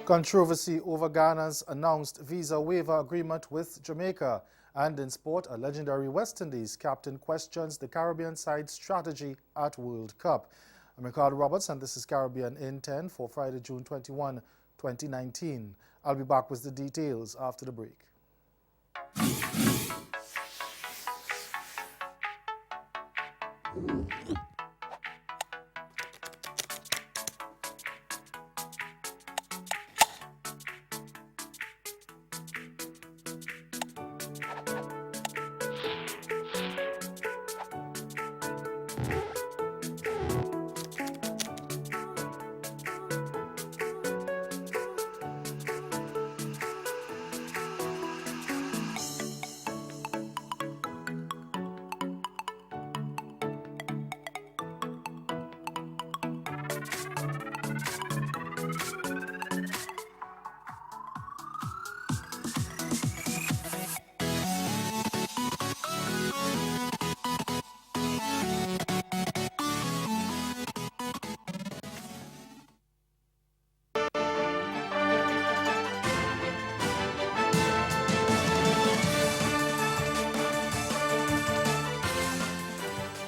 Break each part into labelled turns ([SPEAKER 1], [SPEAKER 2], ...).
[SPEAKER 1] Controversy over Ghana's announced visa waiver agreement with Jamaica. And in sport, a legendary West Indies captain questions the Caribbean side's strategy at World Cup. I'm Ricardo Roberts, and this is Caribbean in 10 for Friday, June 21, 2019. I'll be back with the details after the break.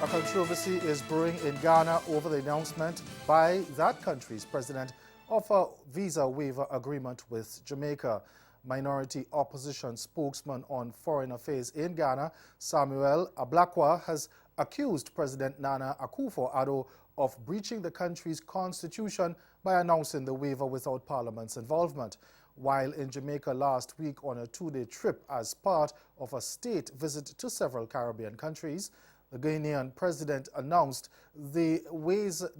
[SPEAKER 1] A controversy is brewing in Ghana over the announcement by that country's president of a visa waiver agreement with Jamaica. Minority opposition spokesman on foreign affairs in Ghana, Samuel Ablakwa, has accused President Nana Akufo-Addo of breaching the country's constitution by announcing the waiver without Parliament's involvement. While in Jamaica last week on a two-day trip as part of a state visit to several Caribbean countries, the Ghanaian president announced the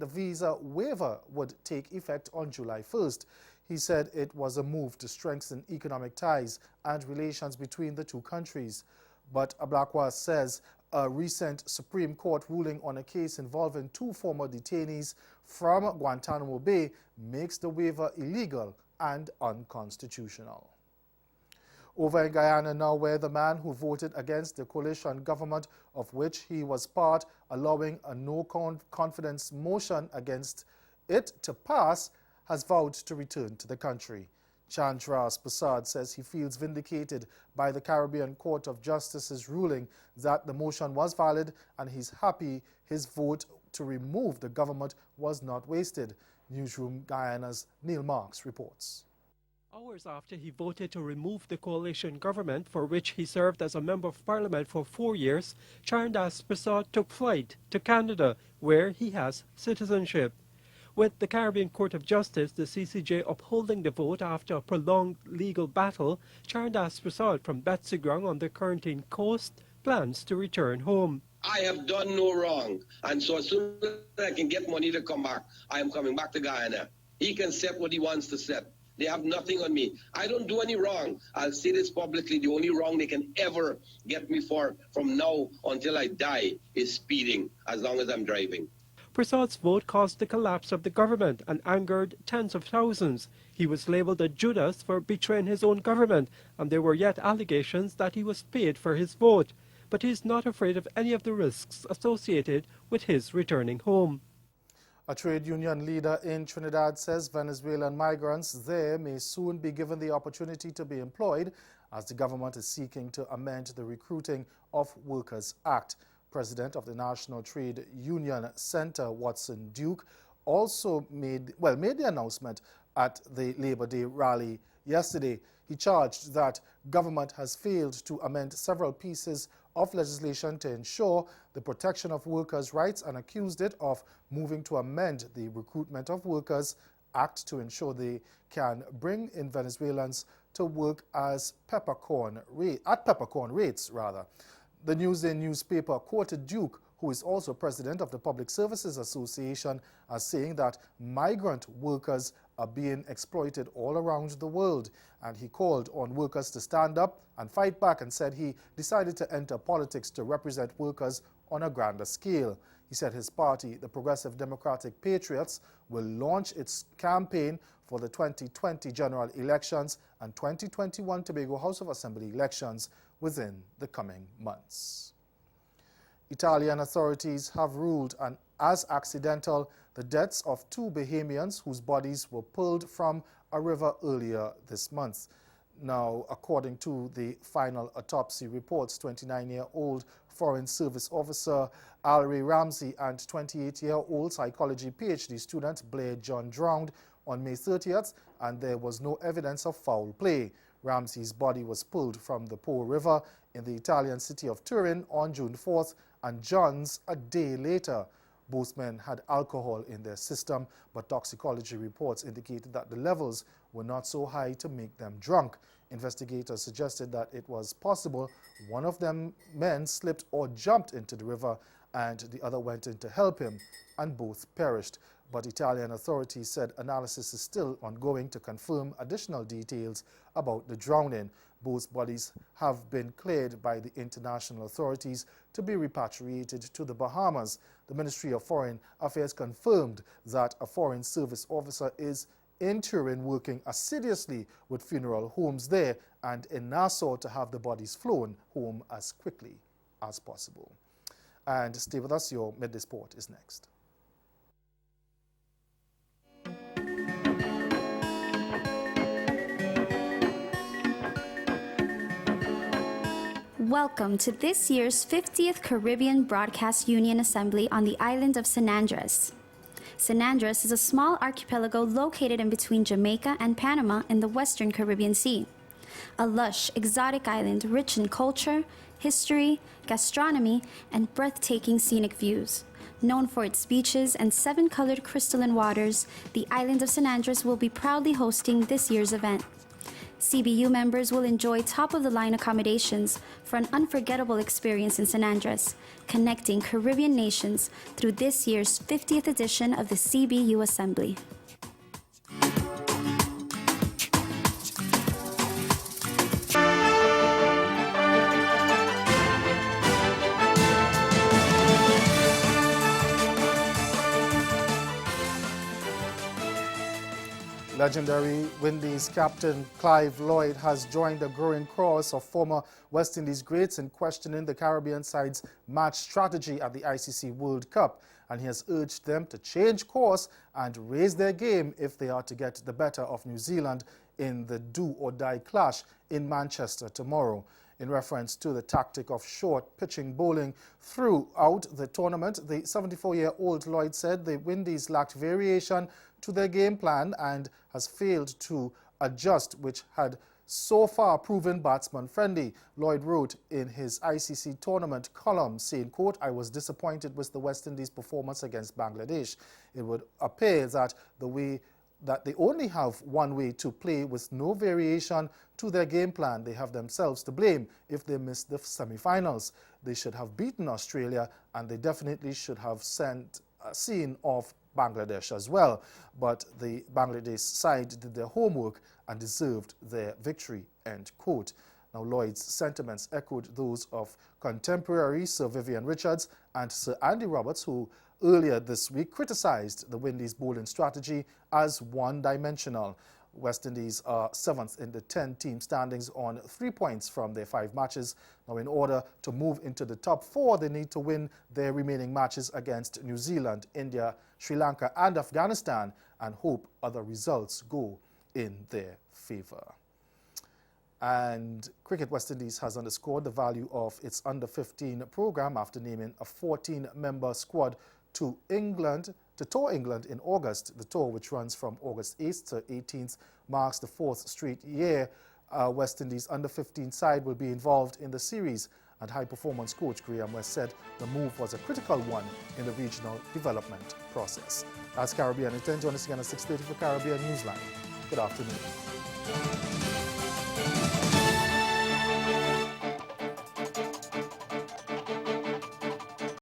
[SPEAKER 1] visa waiver would take effect on July 1st. He said it was a move to strengthen economic ties and relations between the two countries. But Ablakwa says a recent Supreme Court ruling on a case involving two former detainees from Guantanamo Bay makes the waiver illegal and unconstitutional. Over in Guyana now, where the man who voted against the coalition government of which he was part, allowing a no-confidence motion against it to pass, has vowed to return to the country. Chandras Prasad says he feels vindicated by the Caribbean Court of Justice's ruling that the motion was valid, and he's happy his vote to remove the government was not wasted. Newsroom Guyana's Neil Marks reports.
[SPEAKER 2] Hours after he voted to remove the coalition government, for which he served as a member of parliament for 4 years, Chandras Prasad took flight to Canada, where he has citizenship. With the Caribbean Court of Justice, the CCJ, upholding the vote after a prolonged legal battle, Chandras Prasad from Betsegrang on the Quarantine Coast plans to return home.
[SPEAKER 3] I have done no wrong, and so as soon as I can get money to come back, I am coming back to Guyana. He can set what he wants to set. They have nothing on me. I don't do any wrong. I'll say this publicly. The only wrong they can ever get me for from now until I die is speeding, as long as I'm driving.
[SPEAKER 2] Prasad's vote caused the collapse of the government and angered tens of thousands. He was labeled a Judas for betraying his own government, and there were yet allegations that he was paid for his vote. But he is not afraid of any of the risks associated with his returning home.
[SPEAKER 1] A trade union leader in Trinidad says Venezuelan migrants there may soon be given the opportunity to be employed, as the government is seeking to amend the Recruiting of Workers Act. President of the National Trade Union Center, Watson Duke, also made the announcement at the Labor Day rally yesterday. He charged that government has failed to amend several pieces of legislation to ensure the protection of workers' rights, and accused it of moving to amend the Recruitment of Workers Act to ensure they can bring in Venezuelans to work at peppercorn rates. The Newsday newspaper quoted Duke, who is also president of the Public Services Association, as saying that migrant workers are being exploited all around the world, and he called on workers to stand up and fight back, and said he decided to enter politics to represent workers on a grander scale. He said his party, the Progressive Democratic Patriots, will launch its campaign for the 2020 general elections and 2021 Tobago House of Assembly elections within the coming months. Italian authorities have ruled as accidental the deaths of two Bahamians whose bodies were pulled from a river earlier this month. Now, according to the final autopsy reports, 29-year-old Foreign Service Officer Alray Ramsey and 28-year-old psychology PhD student Blair John drowned on May 30th, and there was no evidence of foul play. Ramsey's body was pulled from the Po River in the Italian city of Turin on June 4th, and John's a day later. Both men had alcohol in their system, but toxicology reports indicated that the levels were not so high to make them drunk. Investigators suggested that it was possible one of them men slipped or jumped into the river and the other went in to help him, and both perished. But Italian authorities said analysis is still ongoing to confirm additional details about the drowning. Both bodies have been cleared by the international authorities to be repatriated to the Bahamas. The Ministry of Foreign Affairs confirmed that a Foreign Service officer is in Turin working assiduously with funeral homes there and in Nassau to have the bodies flown home as quickly as possible. And stay with us, your Midday Sport is next.
[SPEAKER 4] Welcome to this year's 50th Caribbean Broadcast Union Assembly on the island of San Andres. San Andres is a small archipelago located in between Jamaica and Panama in the western Caribbean Sea. A lush, exotic island rich in culture, history, gastronomy, and breathtaking scenic views. Known for its beaches and 7-colored crystalline waters, the island of San Andres will be proudly hosting this year's event. CBU members will enjoy top-of-the-line accommodations for an unforgettable experience in San Andres, connecting Caribbean nations through this year's 50th edition of the CBU Assembly.
[SPEAKER 1] Legendary Windies captain Clive Lloyd has joined the growing chorus of former West Indies greats in questioning the Caribbean side's match strategy at the ICC World Cup, and he has urged them to change course and raise their game if they are to get the better of New Zealand in the do-or-die clash in Manchester tomorrow. In reference to the tactic of short pitching bowling throughout the tournament, the 74-year-old Lloyd said the Windies lacked variation to their game plan and has failed to adjust, which had so far proven batsman friendly. Lloyd wrote in his ICC tournament column, saying, quote, "I was disappointed with the West Indies' performance against Bangladesh. It would appear that they only have one way to play with no variation to their game plan. They have themselves to blame if they miss the semi-finals. They should have beaten Australia, and they definitely should have seen off Bangladesh as well. But the Bangladesh side did their homework and deserved their victory," end quote. Now, Lloyd's sentiments echoed those of contemporary Sir Vivian Richards and Sir Andy Roberts, who earlier this week criticized the Windies' bowling strategy as one-dimensional. West Indies are 7th in the 10-team standings on 3 points from their 5 matches. Now, in order to move into the top 4, they need to win their remaining matches against New Zealand, India, Sri Lanka and Afghanistan, and hope other results go in their favor. And Cricket West Indies has underscored the value of its under-15 program after naming a 14-member squad to tour England in August. The tour, which runs from August 8th to 18th, marks the 4th straight year West Indies under-15 side will be involved in the series, and high-performance coach Graham West said the move was a critical one in the regional development process. That's Caribbean. Intend to join us again at 6:30 for Caribbean Newsline. Good afternoon.